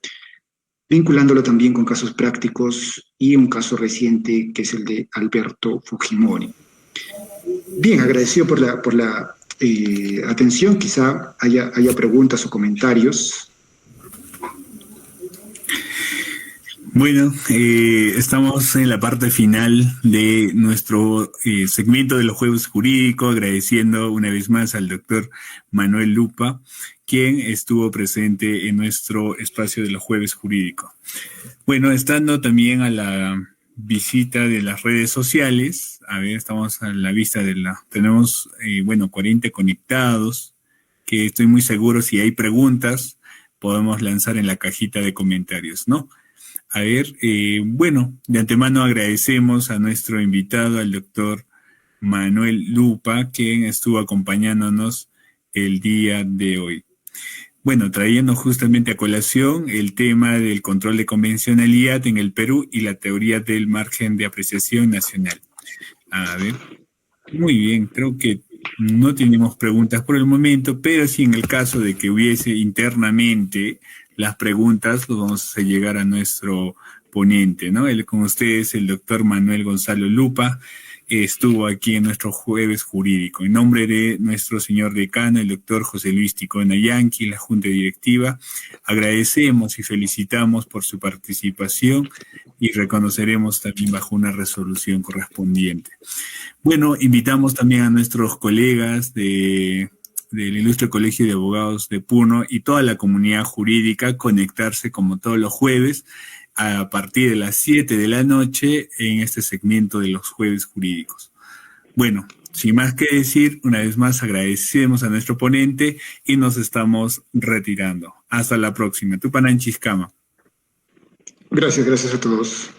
vinculándolo también con casos prácticos y un caso reciente que es el de Alberto Fujimori. Bien, agradecido por la atención, quizá haya preguntas o comentarios. Bueno, estamos en la parte final de nuestro segmento de los jueves jurídicos, agradeciendo una vez más al doctor Manuel Lupa, quien estuvo presente en nuestro espacio de los jueves jurídicos. Bueno, estando también a la visita de las redes sociales, a ver, estamos a la vista tenemos, 40 conectados, que estoy muy seguro si hay preguntas, podemos lanzar en la cajita de comentarios, ¿no? A ver, de antemano agradecemos a nuestro invitado, al doctor Manuel Lupa, quien estuvo acompañándonos el día de hoy. Bueno, trayendo justamente a colación el tema del control de convencionalidad en el Perú y la teoría del margen de apreciación nacional. A ver, muy bien, creo que no tenemos preguntas por el momento, pero sí en el caso de que hubiese internamente las preguntas, pues vamos a hacer llegar a nuestro ponente, ¿no? Con ustedes, el doctor Manuel Gonzalo Lupa, estuvo aquí en nuestro jueves jurídico. En nombre de nuestro señor decano, el doctor José Luis Ticona Yanqui, la Junta Directiva, agradecemos y felicitamos por su participación y reconoceremos también bajo una resolución correspondiente. Bueno, invitamos también a nuestros colegas del Ilustre Colegio de Abogados de Puno y toda la comunidad jurídica a conectarse como todos los jueves a partir de las 7 de la noche en este segmento de los jueves jurídicos. Bueno, sin más que decir, una vez más agradecemos a nuestro ponente y nos estamos retirando. Hasta la próxima. Tupananchiskama. Gracias a todos.